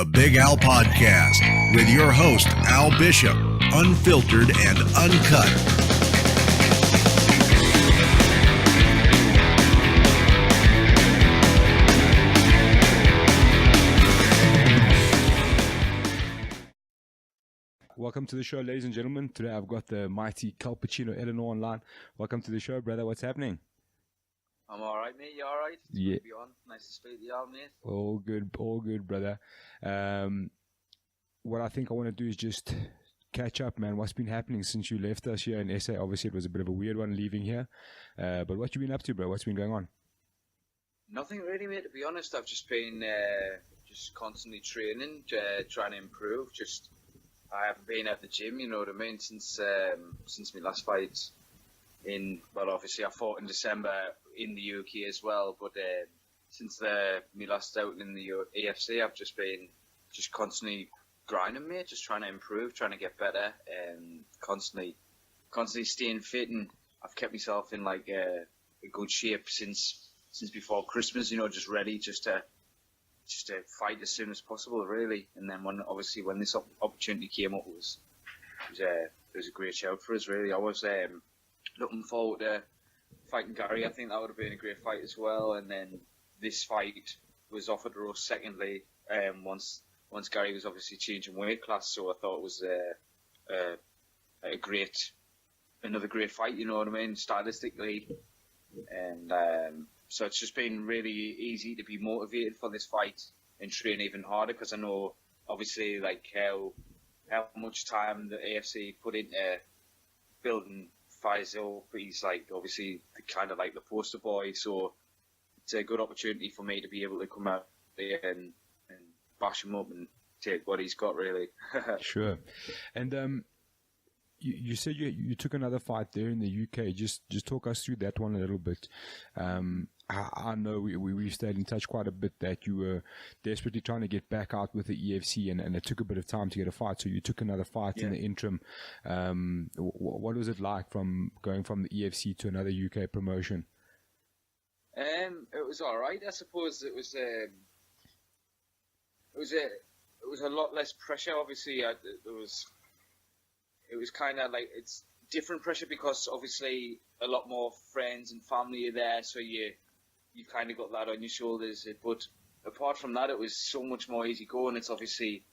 the Big Al Podcast with your host, Al Bishop, unfiltered and uncut. Welcome to the show, ladies and gentlemen. Today I've got the mighty Cal Pacino Ellenor online. Welcome to the show, brother. What's happening? I'm all right, mate. You all right? It's Yeah. good to be on. Nice to speak to you, all, mate. All good, brother. What I think I want to do is just catch up, man. What's been happening since you left us here in SA? Obviously, it was a bit of a weird one leaving here. But what you been up to, bro? What's been going on? Nothing really, mate. To be honest, I've just been just constantly training, trying to improve. I haven't been at the gym, you know what I mean, since my last fight. Obviously I fought in December in the UK as well, but since my last outing in the AFC, I've just been constantly grinding, mate, just trying to improve, trying to get better, and constantly staying fit. And I've kept myself in like a good shape since before Christmas, you know, just ready, just to fight as soon as possible, really. And then when this opportunity came up, it was a great shout for us, really. I was looking forward to fighting Gary. I think that would have been a great fight as well. And then this fight was offered to us secondly, once Gary was obviously changing weight class. So I thought it was another great fight, you know what I mean, stylistically. And so it's just been really easy to be motivated for this fight and train even harder, because I know obviously like how much time the AFC put into building Faeez up. He's like obviously the poster boy, so it's a good opportunity for me to be able to come out there and bash him up and take what he's got, really. Sure. And you said you took another fight there in the UK. Just talk us through that one a little bit. I know we stayed in touch quite a bit, that you were desperately trying to get back out with the EFC, and it took a bit of time to get a fight. So you took another fight in the interim. What was it like from going from the EFC to another UK promotion? It was all right. I suppose it was a lot less pressure. Obviously, it was kind of like, it's different pressure because obviously a lot more friends and family are there, so you kind of got that on your shoulders. But apart from that, it was so much more easy going. It's obviously,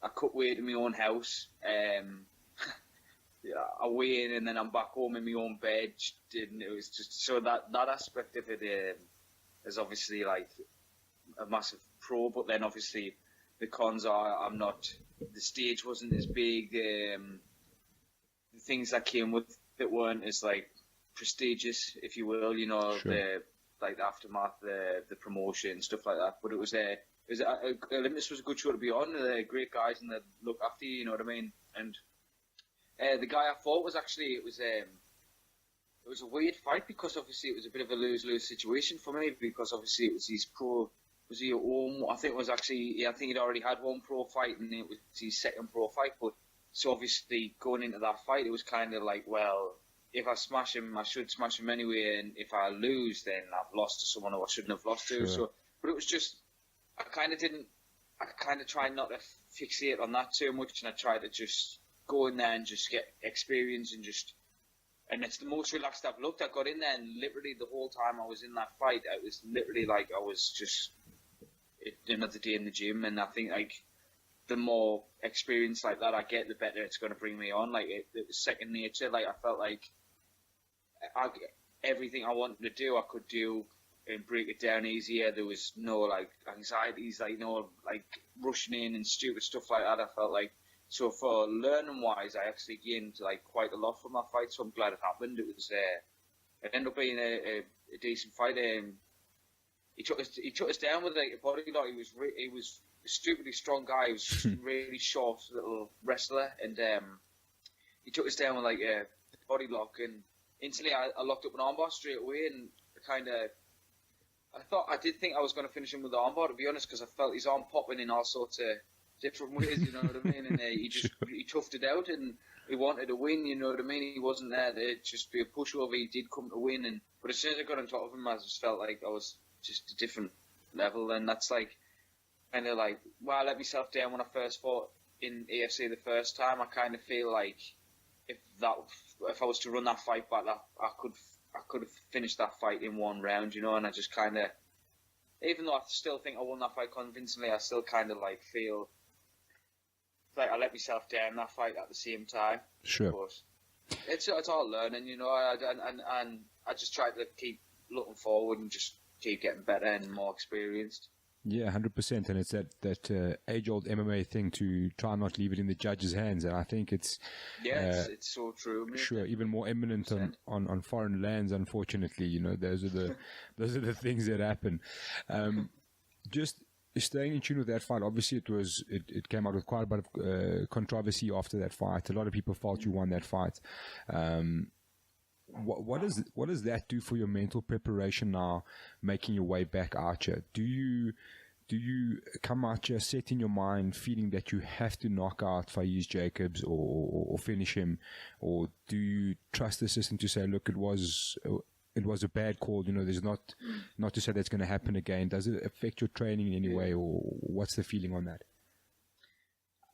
I cut weight in my own house. I weigh in and then I'm back home in my own bed. And it was just, so that aspect of it is obviously like a massive pro. But then obviously the cons are, the stage wasn't as big. The things that came with it weren't as like prestigious, if you will, you know. Sure. The aftermath, the promotion, stuff like that. But Olympus was a good show to be on. They're great guys and they look after you, you know what I mean. And the guy I fought was actually, it was a weird fight, because obviously it was a bit of a lose-lose situation for me, because obviously it was his pro. Was he home? I think it was actually, I think he'd already had one pro fight and it was his second pro fight. But so obviously going into that fight, it was kind of like, well, if I smash him, I should smash him anyway, and if I lose, then I've lost to someone who I shouldn't have lost to. Sure. So, but it was just, I kind of tried not to fixate on that too much, and I tried to just go in there and just get experience and it's the most relaxed I've looked. I got in there and literally the whole time I was in that fight, it was literally like I was just another day in the gym. And I think like the more experience like that I get, the better it's going to bring me on. Like it was second nature. Like I felt like everything I wanted to do, I could do and break it down easier. There was no like anxieties, like no like rushing in and stupid stuff like that. I felt like, so for learning wise, I actually gained like quite a lot from that fight. So I'm glad it happened. It was it ended up being a decent fight. He took us down with like a body lock. He was a stupidly strong guy. He was just a really short little wrestler, and he took us down with like a body lock, and instantly I locked up an armbar straight away, and I did think I was going to finish him with the armbar, to be honest, because I felt his arm popping in all sorts of different ways, you know what I mean? And he toughed it out, and he wanted to win, you know what I mean? He wasn't there to just be a pushover. He did come to win, but as soon as I got on top of him, I just felt like I was just a different level, and that's like of like, well, I let myself down when I first fought in AFC the first time. I kind of feel like if I was to run that fight back, that I could have finished that fight in one round, and I just kind of, even though I still think I won that fight convincingly, I still kind of like feel like I let myself down that fight at the same time. Sure. But it's all learning, and I just try to keep looking forward and just keep getting better and more experienced. Yeah, 100%, and it's that age-old MMA thing to try not leave it in the judge's hands, and I think it's it's so true. Mate. Sure, even more imminent on foreign lands. Unfortunately, those are the things that happen. Just staying in tune with that fight. Obviously, it came out with quite a bit of controversy after that fight. A lot of people felt you won that fight. What does that do for your mental preparation now, making your way back out here? Do you come out here set in your mind feeling that you have to knock out Faeez Jacobs or finish him, or do you trust the system to say, look, it was a bad call, there's not to say that's going to happen again? Does it affect your training in any way, or what's the feeling on that?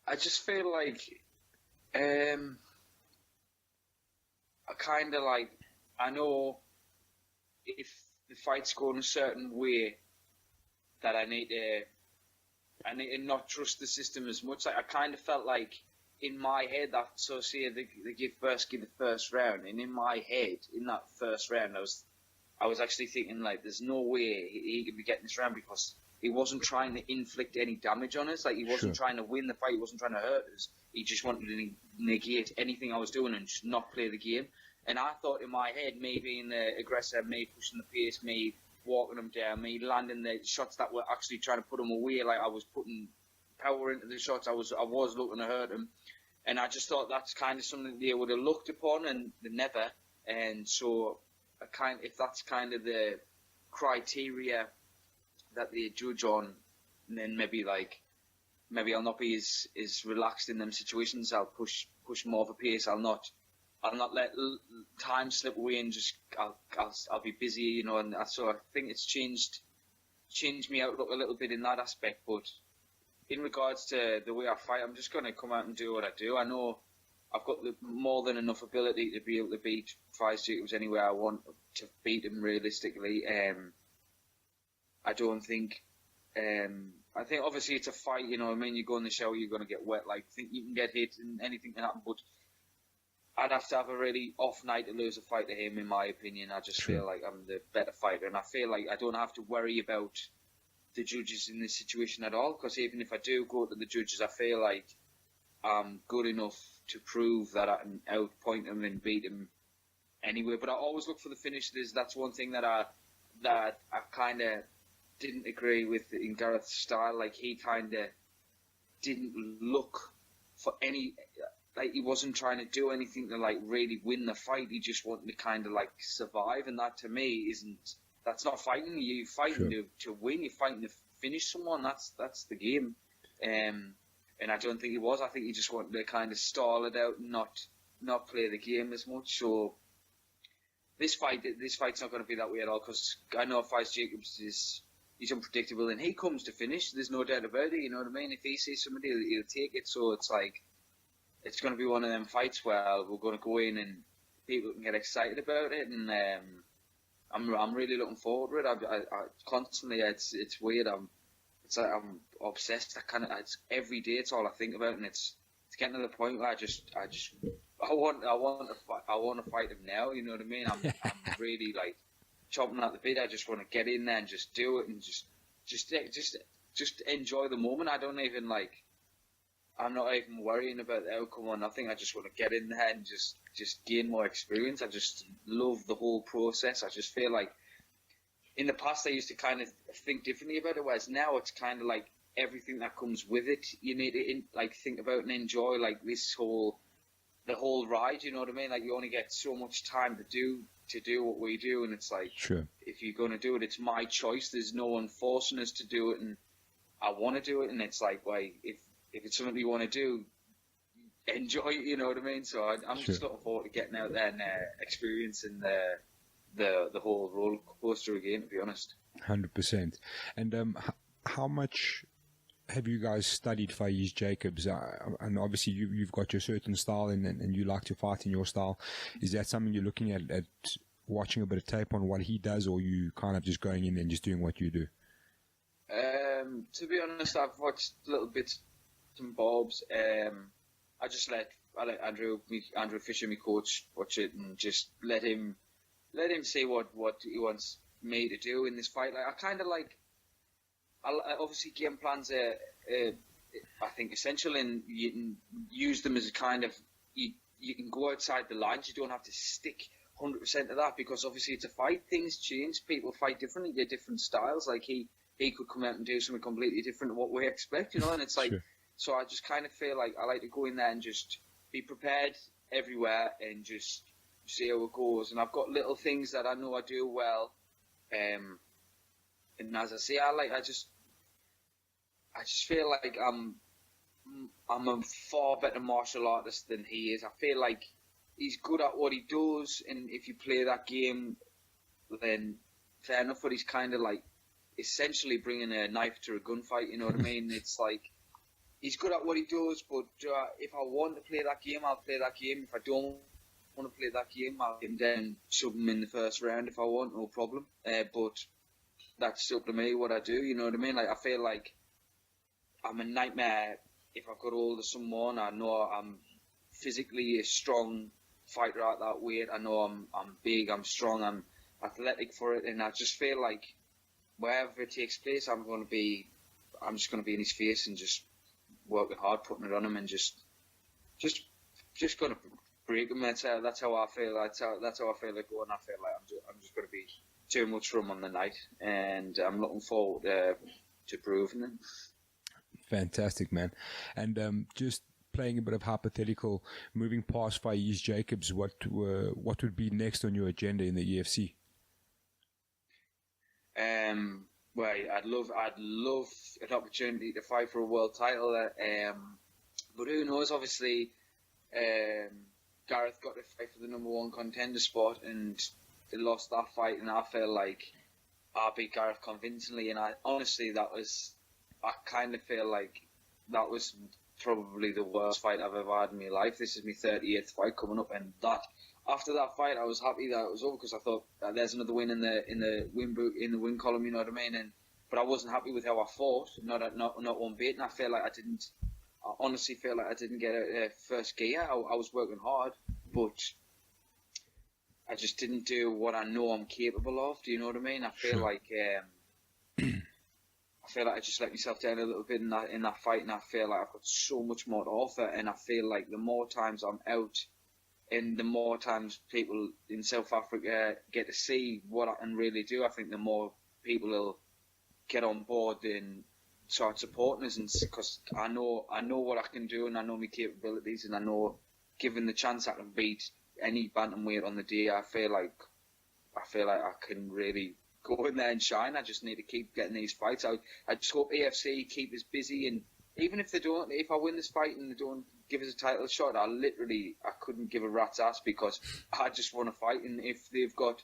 I just feel like I kind of like, I know if the fight's going a certain way that I need to not trust the system as much. Like, I kind of felt like in my head that, so say they give Bursky the first round, and in my head, in that first round, I was actually thinking like, there's no way he could be getting this round, because he wasn't trying to inflict any damage on us. Like, he wasn't trying to win the fight. He wasn't trying to hurt us. He just wanted to negate anything I was doing and just not play the game. And I thought in my head, me being the aggressor, me pushing the pace, me walking him down, me landing the shots that were actually trying to put him away, like I was putting power into the shots. I was looking to hurt him. And I just thought that's kind of something they would have looked upon, and they never. And so, if that's kind of the criteria that they judge on, then maybe I'll not be as relaxed in them situations. I'll push more of a pace. I'll not let time slip away, and just I'll be busy, And so I think it's changed me outlook a little bit in that aspect. But in regards to the way I fight, I'm just going to come out and do what I do. I know I've got more than enough ability to be able to beat Faeez Jacobs anywhere I want to beat him realistically. I don't think. I think obviously it's a fight, you go in the shower, you're going to get wet. Like, think you can get hit and anything can happen, but I'd have to have a really off night to lose a fight to him, in my opinion. I just feel like I'm the better fighter, and I feel like I don't have to worry about the judges in this situation at all, because even if I do go to the judges, I feel like I'm good enough to prove that I can outpoint him and beat him anyway. But I always look for the finish. That's one thing that I kind of didn't agree with in Gareth's style. Like, he kind of didn't look for any, like, he wasn't trying to do anything to like really win the fight. He just wanted to kind of like survive, and that to me that's not fighting. You're fighting to win. You're fighting to finish someone. That's the game. And I don't think he was. I think he just wanted to kind of stall it out and not play the game as much. So this fight's not going to be that way at all, because I know Faeez Jacobs he's unpredictable, and he comes to finish. There's no doubt about it. You know what I mean? If he sees somebody, he'll take it. So it's like, it's going to be one of them fights where we're going to go in and people can get excited about it, and I'm really looking forward to it. I constantly, it's weird. I'm obsessed. It's every day. It's all I think about, and it's getting to the point where I want to fight him now. You know what I mean? I'm really like chomping at the bit. I just want to get in there and just do it, and just enjoy the moment. I'm not even worrying about the outcome or nothing. I just want to get in there and just gain more experience. I just love the whole process. I just feel like in the past I used to kind of think differently about it, whereas now it's kind of like everything that comes with it. You need to think about and enjoy like the whole ride. You know what I mean? Like, you only get so much time to do what we do, and it's like, if you're going to do it, it's my choice. There's no one forcing us to do it, and I want to do it, and it's like, well, if it's something you want to do, enjoy it, you know what I mean? So I'm just looking forward to getting out there and experiencing the whole roller coaster again, to be honest. 100%. And how much have you guys studied Faeez Jacobs? And obviously you've got your certain style and you like to fight in your style. Is that something you're looking at watching a bit of tape on what he does, or you kind of just going in and just doing what you do? To be honest, I've watched little bits and bobs. I let Andrew Fisher, my coach, watch it and just let him say what he wants me to do in this fight. Like, I kind of like. Obviously, game plans are, I think, essential, and you can use them as a kind of. You can go outside the lines. You don't have to stick 100% to that, because obviously it's a fight. Things change. People fight differently. They're different styles. Like he could come out and do something completely different to what we expect, and it's like. Sure. So I just kind of feel like I like to go in there and just be prepared everywhere and just see how it goes. And I've got little things that I know I do well. And as I say, I just feel like I'm a far better martial artist than he is. I feel like he's good at what he does, and if you play that game, then fair enough. But he's kind of like essentially bringing a knife to a gunfight. You know what I mean? It's like he's good at what he does, but if I want to play that game, I'll play that game. If I don't want to play that game, I'll then sub him in the first round if I want, no problem. But that's up to me what I do, you know what I mean? Like, I feel like I'm a nightmare if I've got hold of someone. I know I'm physically a strong fighter at that weight. I know I'm big, I'm strong, I'm athletic for it, and I just feel like wherever it takes place, I'm just going to be in his face and just working hard, putting it on him, and just going to break him. That's how I feel. That's how I feel like going. I feel like I'm just going to be too much for him on the night, and I'm looking forward to proving it. Fantastic, man. And just playing a bit of hypothetical, moving past Faeez Jacobs, what would be next on your agenda in the UFC? Well, I'd love an opportunity to fight for a world title. But who knows? Obviously, Gareth got to fight for the #1 contender spot, and they lost that fight, and I feel like I beat Gareth convincingly, and I kind of feel like that was probably the worst fight I've ever had in my life. This is my 38th fight coming up, and after that fight, I was happy that it was over, because I thought there's another win in the win column, you know what I mean? But I wasn't happy with how I fought, not unbeaten. I honestly feel like I didn't get a first gear. I was working hard, but I just didn't do what I know I'm capable of. Do you know what I mean? I feel like I just let myself down a little bit in that fight, and I feel like I've got so much more to offer. And I feel like the more times I'm out, and the more times people in South Africa get to see what I can really do, I think the more people will get on board and start supporting us. And because I know what I can do, and I know my capabilities, and I know, given the chance, I can beat any bantamweight on the day. I feel like I can really go in there and shine. I just need to keep getting these fights. I just hope AFC keep us busy, and even if I win this fight and they don't give us a title shot, I couldn't give a rat's ass, because I just want to fight. And if they've got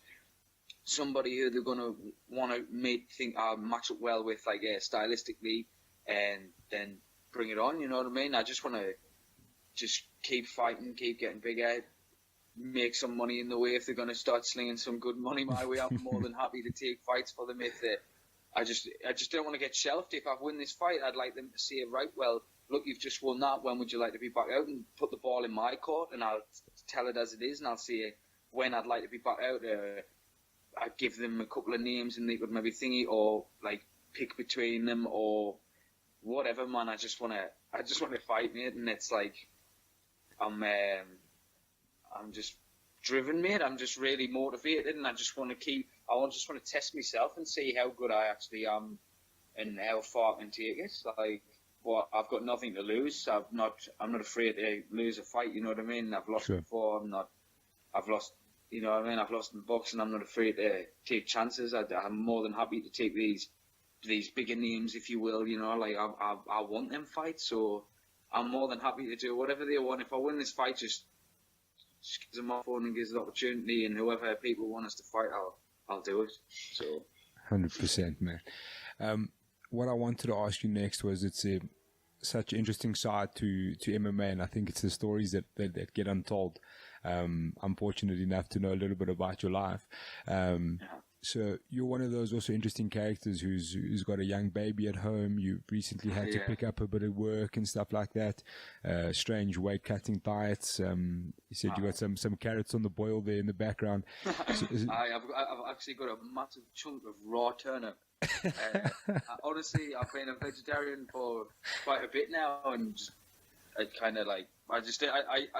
somebody who they're going to want to think I match up well with, like stylistically, and then bring it on, you know what I mean? I just want to just keep fighting, keep getting bigger, make some money in the way. If they're going to start slinging some good money my way, I'm more than happy to take fights for them. I just don't want to get shelved. If I win this fight, I'd like them to say, right, well, look, you've just won that. When would you like to be back out? And put the ball in my court, and I'll tell it as it is, and I'll say when I'd like to be back out. I'd give them a couple of names, and they could maybe thingy, or like pick between them, or whatever, man. I just want to fight, mate. And it's like I'm just driven, mate. I'm just really motivated, and I just want to test myself and see how good I actually am, and how far I can take it. Like, well, I've got nothing to lose. I'm not afraid to lose a fight. You know what I mean? I've lost before. I've lost. You know what I mean? I've lost in boxing. I'm not afraid to take chances. I'm more than happy to take these bigger names, if you will. You know, like I want them fights, so I'm more than happy to do whatever they want. If I win this fight, just gives them my phone and gives the opportunity, and whoever people want us to fight, I'll do it. So 100%, man. what I wanted to ask you next was it's such an interesting side to MMA, and I think it's the stories that get untold. I'm fortunate enough to know a little bit about your life. So you're one of those also interesting characters who's got a young baby at home. You recently had to pick up a bit of work and stuff like that. Strange weight cutting diets. You said you got some carrots on the boil there in the background. I've actually got a massive chunk of raw turnip. Honestly, I've been a vegetarian for quite a bit now, and just, I kind of like I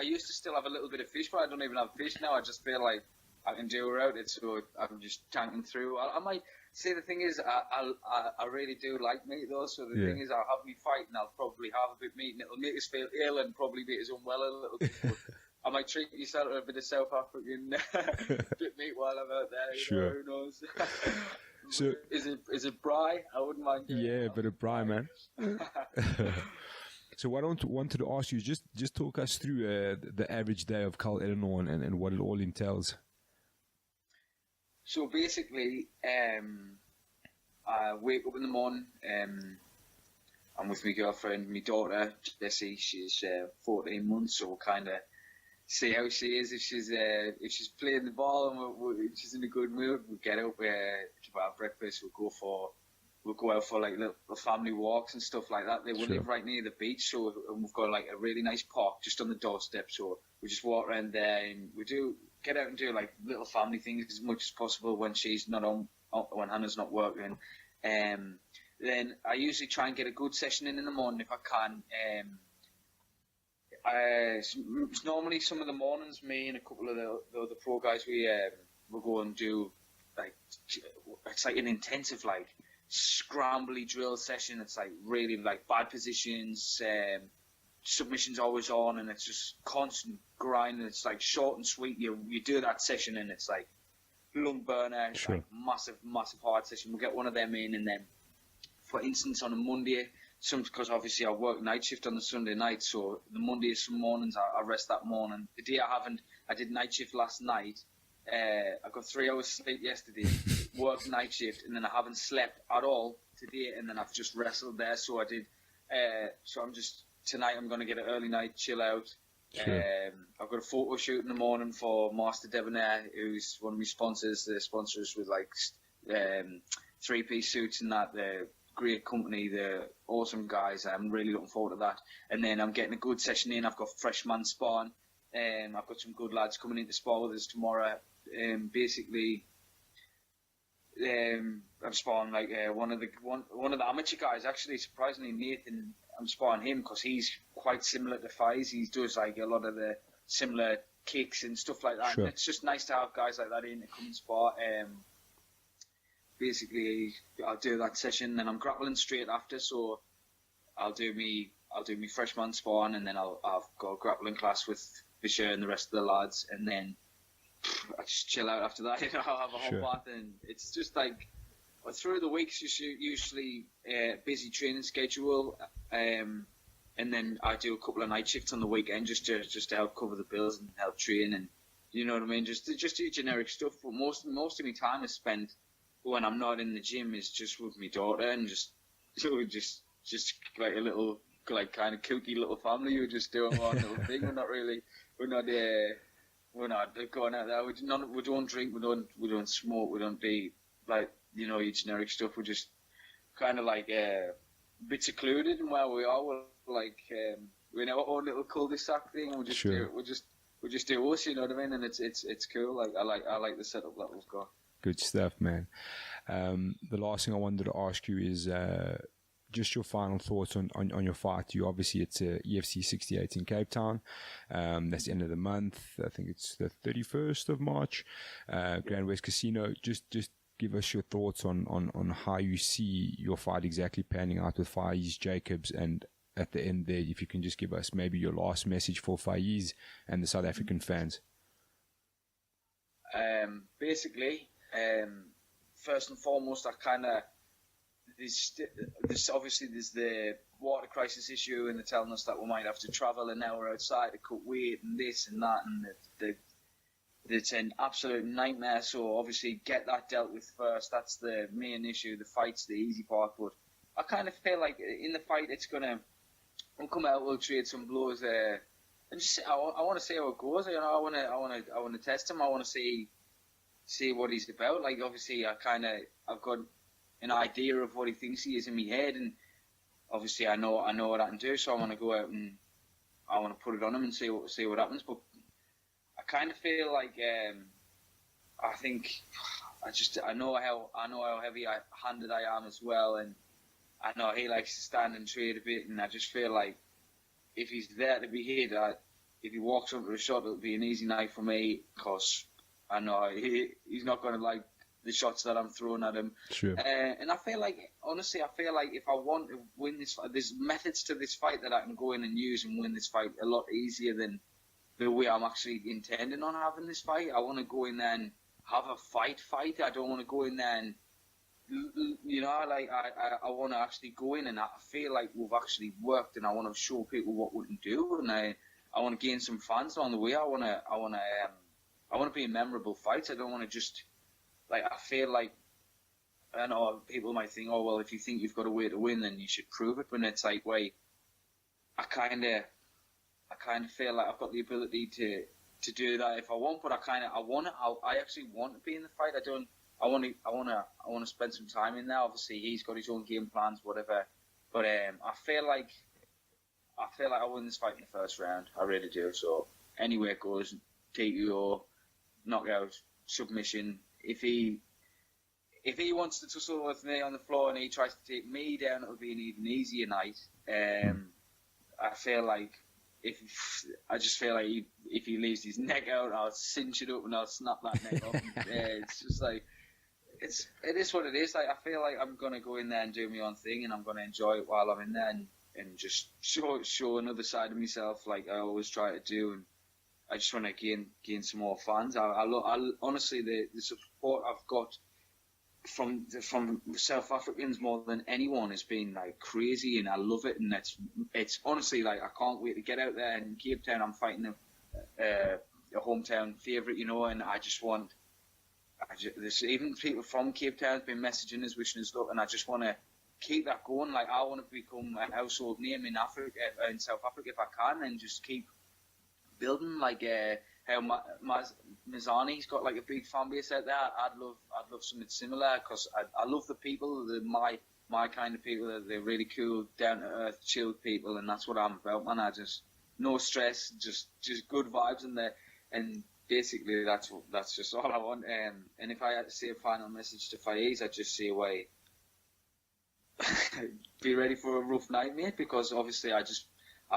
used to still have a little bit of fish, but I don't even have fish now. I just feel like I can do without it, so I'm just tanking through. I might say the thing is, I really do like meat though. So the thing is, I'll have me fight, and I'll probably have a bit of meat, and it'll make us feel ill and probably make us unwell a little bit. But I might treat myself to a bit of South African bit meat while I'm out there. Sure. Who knows? So is it brie? I wouldn't mind. Yeah, a bit of brie, man. So what I wanted to ask you is just talk us through the average day of Cal Ellenor and what it all entails. So basically, I wake up in the morning. I'm with my girlfriend, my daughter Jessie. She's 14 months, so we'll kind of see how she is. If she's playing the ball and she's in a good mood, we'll get up to have breakfast. We'll go out for like little family walks and stuff like that. They will live right near the beach, so we've got like a really nice park just on the doorstep. So we just walk around there, and we get out and do like little family things as much as possible when she's not on, when Hannah's not working. Then I usually try and get a good session in the morning if I can. It's normally some of the mornings, me and a couple of the other pro guys, we'll go and do like, it's like an intensive like scrambly drill session. It's like really like bad positions, submissions always on, and it's just constant grind. And it's like short and sweet. You do that session, and it's like lung burner, like massive hard session. We'll get one of them in, and then, for instance, on a Monday, because obviously I work night shift on the Sunday night, so the Monday is some mornings I rest that morning. The day I did night shift last night. I got 3 hours sleep yesterday, worked night shift, and then I haven't slept at all today, and then I've just wrestled there. So I did. So I'm just tonight. I'm going to get an early night, chill out. Sure. I've got a photo shoot in the morning for Master Debonair, who's one of my sponsors. The sponsors with like 3-piece suits and that. The great company, the awesome guys. I'm really looking forward to that. And then I'm getting a good session in. I've got freshman sparring. I've got some good lads coming in to spar with us tomorrow. Basically, I'm sparring like one of the amateur guys. Actually, surprisingly, Nathan. I'm sparring him because he's quite similar to Faeez. He does like a lot of the similar kicks and stuff like that. Sure. And it's just nice to have guys like that in to come and spar. Basically, I'll do that session, then I'm grappling straight after. So I'll do me freshman sparring, and then I've got a grappling class with Fisher and the rest of the lads, and then I just chill out after that. I'll have a whole bath, and it's just like through the weeks, usually busy training schedule, and then I do a couple of night shifts on the weekend just to help cover the bills and help train, and you know what I mean, just do generic stuff. But most of my time is spent when I'm not in the gym is just with my daughter, and just like a little like kind of kooky little family. We're just doing one little thing. We're not going out there. We don't drink. We don't smoke. We don't do like your generic stuff. We're just kind of like a bit secluded in where we are. We're like we're in our own little cul-de-sac thing. And we just do us. You know what I mean? And it's cool. Like I like the setup that we've got. Good stuff, man. The last thing I wanted to ask you is just your final thoughts on your fight. It's EFC 68 in Cape Town. That's the end of the month. I think it's the 31st of March. Grand West Casino. Just give us your thoughts on how you see your fight exactly panning out with Faeez Jacobs, and at the end there, if you can just give us maybe your last message for Faeez and the South African fans. Basically, first and foremost, there's obviously the water crisis issue, and they're telling us that we might have to travel an hour outside to cut weight and this and that, and it's an absolute nightmare. So obviously get that dealt with first. That's the main issue. The fight's the easy part, but I kind of feel like in the fight we'll come out, we'll trade some blows and just I want to see how it goes. You know, I want to test him. I want to see what he's about. Like obviously, I've got an idea of what he thinks he is in my head, and obviously I know what I can do. So I want to go out and I want to put it on him and see what happens. But I kind of feel like I know how heavy-handed I am as well, and I know he likes to stand and trade a bit, and I just feel like if he's there to be hit, if he walks up to a shot, it'll be an easy night for me because I know he's not going to like the shots that I'm throwing at him. Sure. And I feel like, honestly, if I want to win this fight, there's methods to this fight that I can go in and use and win this fight a lot easier than the way I'm actually intending on having this fight. I want to go in there and have a fight. I don't want to go in there and, you know, like I want to actually go in and I feel like we've actually worked, and I want to show people what we can do, and I want to gain some fans along the way. I want to be in memorable fights. I don't want to just, like, I feel like, I know people might think, oh well, if you think you've got a way to win, then you should prove it. But it's like, wait, I kind of feel like I've got the ability to do that if I want, but I actually want to be in the fight. I want to spend some time in there. Obviously, he's got his own game plans, whatever. But I feel like I win this fight in the first round. I really do. So anywhere it goes, TKO, knockout, submission. If he wants to tussle with me on the floor and he tries to take me down, it'll be an even easier night. I feel like if he leaves his neck out, I'll cinch it up and I'll snap that neck off. It's just like it is what it is. Like I feel like I'm gonna go in there and do my own thing, and I'm gonna enjoy it while I'm in there, and just show another side of myself, like I always try to do. And I just want to gain some more fans. Honestly, the support I've got from South Africans more than anyone has been like crazy, and I love it. And it's honestly like I can't wait to get out there in Cape Town. I'm fighting a hometown favourite, you know, and there's even people from Cape Town have been messaging us, wishing us luck, and I just want to keep that going. Like I want to become a household name in South Africa if I can, and just keep building like how Mazani's got like a big fan base out there. I'd love something similar because I love the people, my kind of people. They're really cool, down to earth, chilled people, and that's what I'm about, man. I just no stress, just good vibes in there, and basically that's just all I want. And if I had to say a final message to Faeez, I'd just say, wait, be ready for a rough night, mate, because obviously I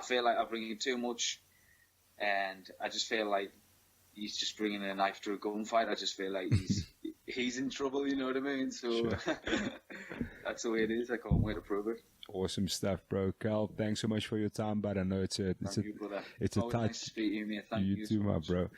feel like I'm bringing too much. And I just feel like he's just bringing a knife to a gunfight. I just feel like he's in trouble, you know what I mean? So sure. That's the way it is. I can't wait to prove it. Awesome stuff, bro. Cal, thanks so much for your time, but I know it's a Thank you, brother. It's a tight. Nice to speak to you, mate. Thank you too, so my much. bro.